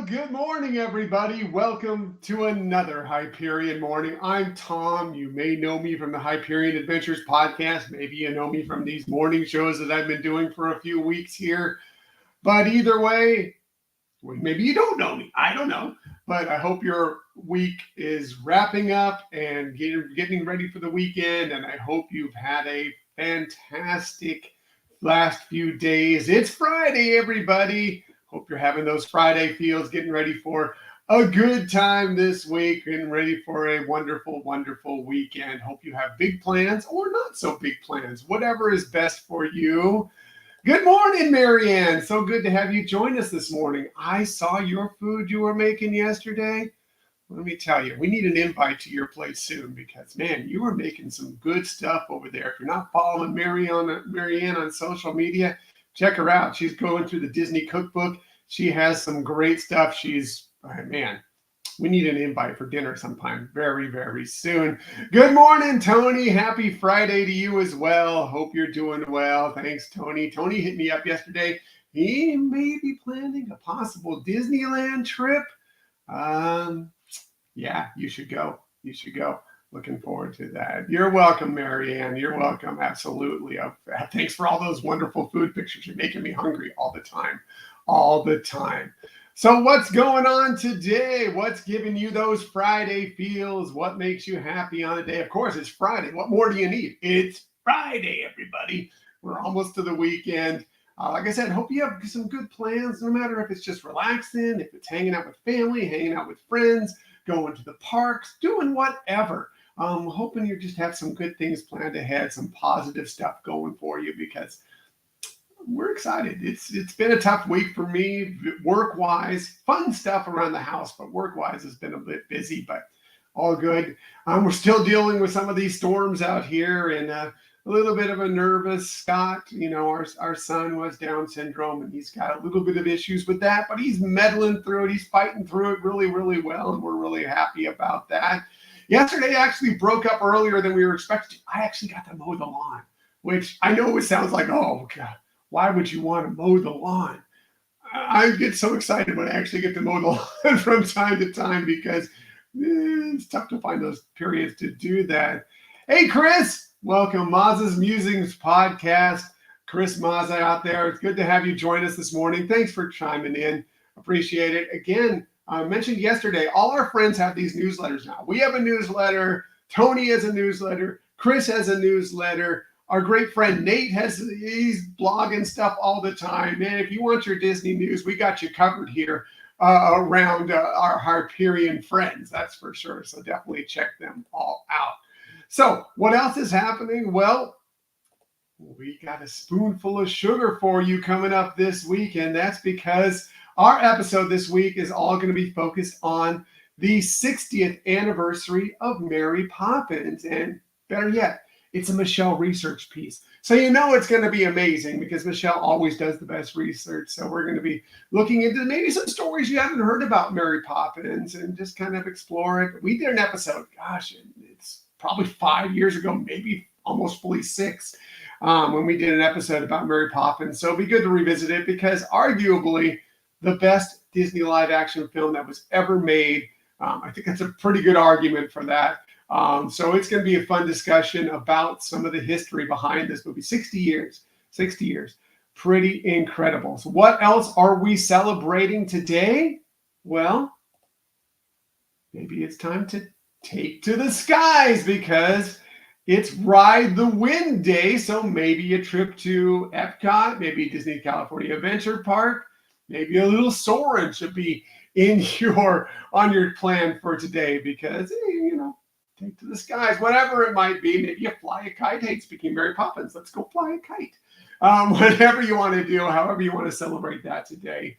good morning, everybody. Welcome to another Hyperion Morning. I'm Tom. You may know me from the Hyperion Adventures podcast. Maybe you know me from these morning shows that I've been doing for a few weeks here. But either way, maybe you don't know me. I don't know. But I hope your week is wrapping up and getting ready for the weekend. And I hope you've had a fantastic last few days. It's Friday, everybody. Hope you're having those Friday feels, getting ready for a good time this week and ready for a wonderful, wonderful weekend. Hope you have big plans or not so big plans, whatever is best for you. Good morning, Marianne. So good to have you join us this morning. I saw your food you were making yesterday. Let me tell you, we need an invite to your place soon because, man, you were making some good stuff over there. If you're not following Marianne on social media, check her out. She's going through the Disney cookbook. She has some great stuff. Man, we need an invite for dinner sometime very, very soon. Good morning, Tony. Happy Friday to you as well. Hope you're doing well. Thanks, Tony. Tony hit me up yesterday. He may be planning a possible Disneyland trip. Yeah, you should go. You should go. Looking forward to that. You're welcome, Marianne. You're welcome. Absolutely. Thanks for all those wonderful food pictures. You're making me hungry all the time. All the time. So what's going on today? What's giving you those Friday feels? What makes you happy on a day? Of course, it's Friday. What more do you need? It's Friday, everybody. We're almost to the weekend. Like I said, hope you have some good plans, no matter if it's just relaxing, if it's hanging out with family, hanging out with friends, going to the parks, doing whatever. Hoping you just have some good things planned ahead, some positive stuff going for you because we're excited. It's been a tough week for me, work-wise. Fun stuff around the house, but work-wise has been a bit busy, but all good. We're still dealing with some of these storms out here and a little bit of a nervous Scott. You know, our son was Down syndrome, and he's got a little bit of issues with that, but he's meddling through it. He's fighting through it really, really well, and we're really happy about that. Yesterday actually broke up earlier than we were expecting. I actually got to mow the lawn, which I know it sounds like, oh, God, why would you want to mow the lawn? I get so excited when I actually get to mow the lawn from time to time because it's tough to find those periods to do that. Hey, Chris, welcome. Maz's Musings podcast. Chris Maza out there. It's good to have you join us this morning. Thanks for chiming in. Appreciate it. Again, I mentioned yesterday, all our friends have these newsletters now. We have a newsletter. Tony has a newsletter. Chris has a newsletter. Our great friend Nate he's blogging stuff all the time. Man, if you want your Disney news, we got you covered here around our Hyperion friends. That's for sure. So definitely check them all out. So what else is happening? Well, we got a spoonful of sugar for you coming up this week, and that's because our episode this week is all going to be focused on the 60th anniversary of Mary Poppins. And better yet, it's a Michelle research piece. So you know it's going to be amazing because Michelle always does the best research. So we're going to be looking into maybe some stories you haven't heard about Mary Poppins and just kind of explore it. We did an episode, gosh, it's probably 5 years ago, maybe almost fully 6, when we did an episode about Mary Poppins. So it'd be good to revisit it because arguably the best Disney live action film that was ever made. I think that's a pretty good argument for that. So it's going to be a fun discussion about some of the history behind this movie. 60 years, pretty incredible. So what else are we celebrating today? Well, maybe it's time to take to the skies because it's Ride the Wind Day. So maybe a trip to Epcot, maybe Disney California Adventure Park, maybe a little soaring should be on your plan for today because, take to the skies, whatever it might be. Maybe you fly a kite. Hey, speaking of Mary Poppins, let's go fly a kite. Whatever you want to do, however you want to celebrate that today,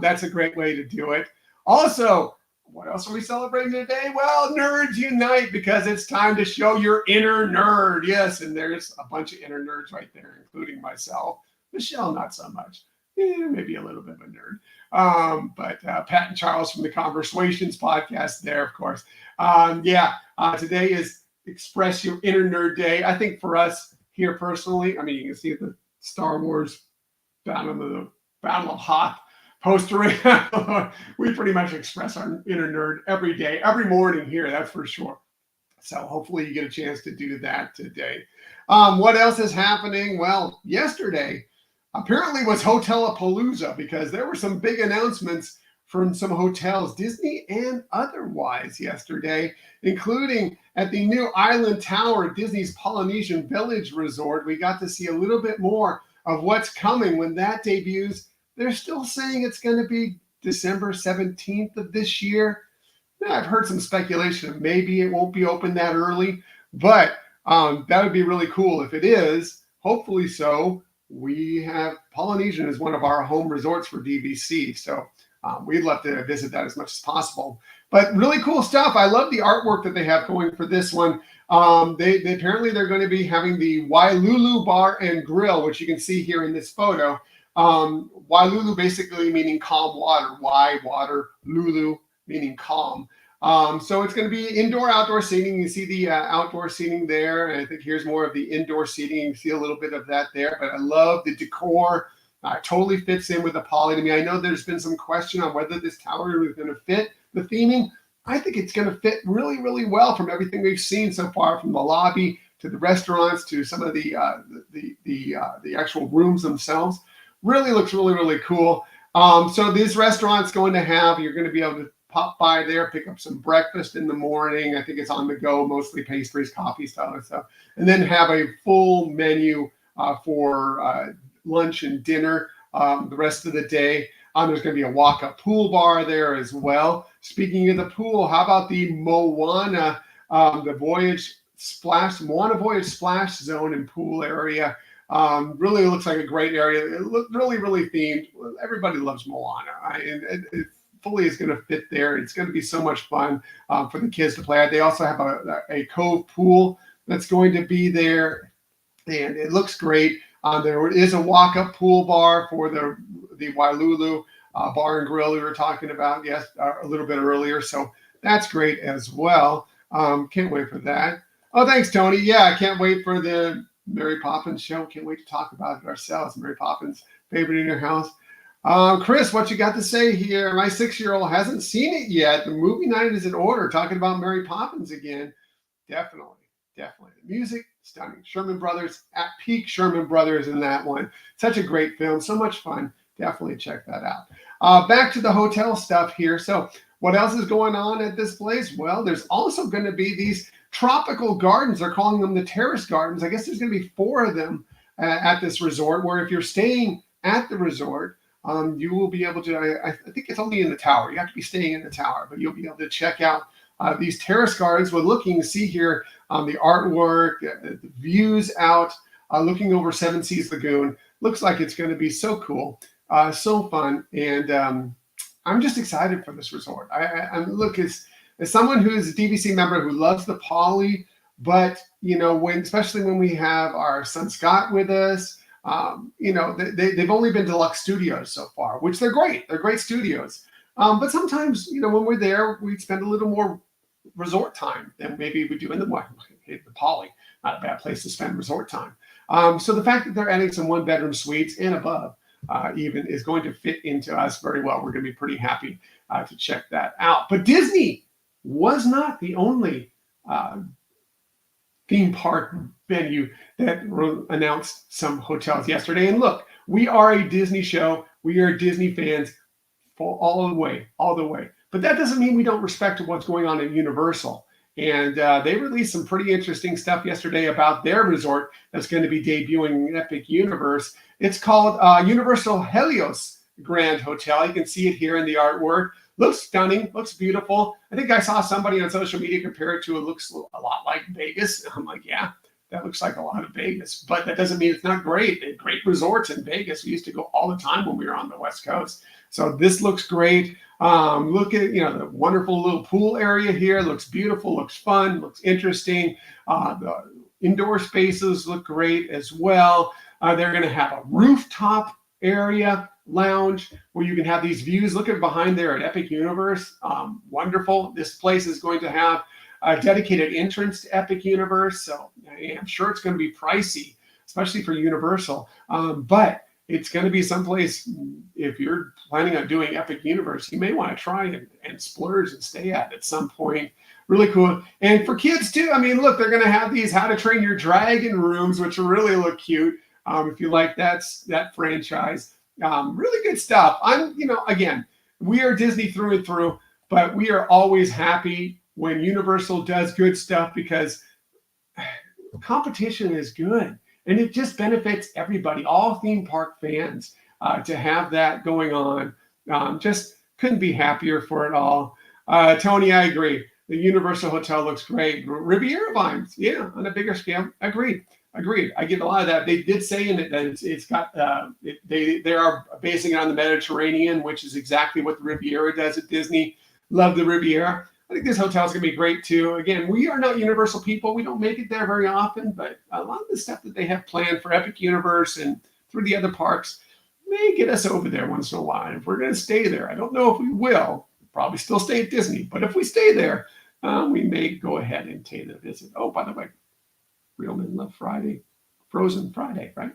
that's a great way to do it. Also, what else are we celebrating today? Well, Nerds Unite, because it's time to show your inner nerd. Yes, and there's a bunch of inner nerds right there, including myself. Michelle, not so much. Maybe a little bit of a nerd. But Pat and Charles from the Conversations podcast there, of course. Today is Express Your Inner Nerd Day. I think for us here personally, I mean, you can see the Star Wars Battle of Hoth Poster. We pretty much express our inner nerd every day, every morning here, that's for sure. So hopefully you get a chance to do that today. What else is happening? Well, yesterday apparently was Hotelapalooza because there were some big announcements from some hotels, Disney and otherwise, yesterday, including at the new Island Tower at Disney's Polynesian Village Resort. We got to see a little bit more of what's coming when that debuts. They're still saying it's going to be December 17th of this year. I've heard some speculation of maybe it won't be open that early, but that would be really cool if it is. Hopefully so. We have Polynesian as one of our home resorts for DVC, so we'd love to visit that as much as possible. But really cool stuff. I love the artwork that they have going for this one. They apparently they're going to be having the Wailulu Bar and Grill, which you can see here in this photo. Wailulu basically meaning calm water. Wai water, Lulu meaning calm. So it's going to be indoor, outdoor seating. You see the outdoor seating there. And I think here's more of the indoor seating. You can see a little bit of that there. But I love the decor. Totally fits in with the poly to me. I know there's been some question on whether this tower is going to fit the theming. I think it's going to fit really, really well from everything we've seen so far, from the lobby to the restaurants to some of the actual rooms themselves. Really looks really, really cool. So these restaurants you're going to be able to pop by there, pick up some breakfast in the morning. I think it's on the go, mostly pastries, coffee, stuff, and then have a full menu for lunch and dinner the rest of the day. There's going to be a walk-up pool bar there as well. Speaking of the pool, how about the Moana, Moana Voyage Splash Zone and pool area? Really looks like a great area. It looks really, really themed. Everybody loves Moana. It fully is going to fit there. It's going to be so much fun for the kids to play at. They also have a cove pool that's going to be there, and it looks great. There is a walk-up pool bar for the Wailulu Bar and Grill we were talking about, a little bit earlier. So that's great as well. Can't wait for that. Oh, thanks, Tony. Yeah, I can't wait for the Mary Poppins show. Can't wait to talk about it ourselves. Mary Poppins, favorite in your house. Chris, what you got to say here? My 6-year-old hasn't seen it yet. The movie night is in order. Talking about Mary Poppins again. Definitely. The music, stunning. Sherman Brothers, at peak Sherman Brothers in that one. Such a great film. So much fun. Definitely check that out. Back to the hotel stuff here. So what else is going on at this place? Well, there's also going to be these tropical gardens. They're calling them the terrace gardens. I guess there's going to be 4 of them at this resort, where if you're staying at the resort, you will be able to, I think it's only in the tower. You have to be staying in the tower, but you'll be able to check out these terrace gardens. We're looking to see here the artwork, the views out, looking over Seven Seas Lagoon. Looks like it's going to be so cool, so fun. And I'm just excited for this resort. Look, as someone who is a DVC member who loves the poly, but, especially when we have our son Scott with us, they've only been deluxe studios so far, which they're great. They're great studios. But sometimes, when we're there, we spend a little more resort time than maybe we do in the poly. Not a bad place to spend resort time. So the fact that they're adding some 1-bedroom suites and above even is going to fit into us very well. We're going to be pretty happy to check that out. But Disney was not the only theme park venue that announced some hotels yesterday. And look, we are a Disney show. We are Disney fans all the way. But that doesn't mean we don't respect what's going on at Universal. And they released some pretty interesting stuff yesterday about their resort that's going to be debuting in Epic Universe. It's called Universal Helios Grand Hotel. You can see it here in the artwork. Looks stunning, looks beautiful. I think I saw somebody on social media compare it to, it looks a lot like Vegas. I'm like, yeah, that looks like a lot of Vegas. But that doesn't mean it's not great. They have great resorts in Vegas. We used to go all the time when we were on the West Coast. So this looks great. Look at, the wonderful little pool area here. Looks beautiful, looks fun, looks interesting. The indoor spaces look great as well. They're going to have a rooftop area lounge where you can have these views. Look at behind there at Epic Universe. Wonderful. This place is going to have a dedicated entrance to Epic Universe. So I'm sure it's going to be pricey, especially for Universal. But it's going to be someplace. If you're planning on doing Epic Universe, you may want to try and splurge and stay at some point. Really cool. And for kids too, I mean, look, they're going to have these How to Train Your Dragon rooms, which really look cute. If you like that franchise, really good stuff. Again, we are Disney through and through, but we are always happy when Universal does good stuff, because competition is good and it just benefits everybody, all theme park fans, to have that going on. Just couldn't be happier for it all. Tony, I agree. The Universal Hotel looks great. Riviera vibes, yeah, on a bigger scale. Agreed. I get a lot of that. They did say in it that it's got, they are basing it on the Mediterranean, which is exactly what the Riviera does at Disney. Love the Riviera. I think this hotel is going to be great too. Again, we are not Universal people. We don't make it there very often, but a lot of the stuff that they have planned for Epic Universe and through the other parks may get us over there once in a while. If we're going to stay there, I don't know if we will. We'll probably still stay at Disney, but if we stay there, we may go ahead and take a visit. Oh, by the way, Real Men Love Friday, Frozen Friday, right?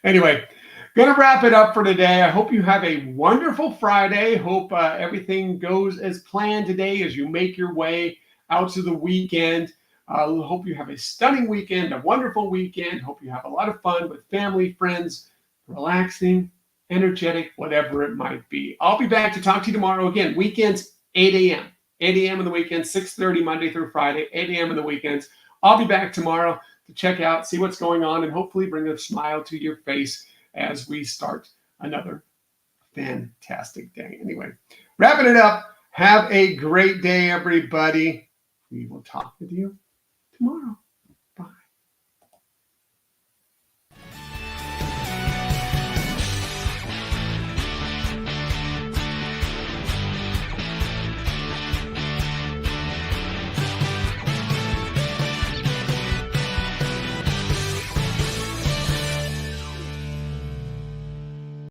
Anyway, going to wrap it up for today. I hope you have a wonderful Friday. Hope everything goes as planned today as you make your way out to the weekend. Hope you have a stunning weekend, a wonderful weekend. Hope you have a lot of fun with family, friends, relaxing, energetic, whatever it might be. I'll be back to talk to you tomorrow. Again, weekends, 8 a.m. 8 a.m. in the weekends, 6:30 Monday through Friday, 8 a.m. in the weekends. I'll be back tomorrow to check out, see what's going on, and hopefully bring a smile to your face as we start another fantastic day. Anyway, wrapping it up. Have a great day, everybody. We will talk with you tomorrow.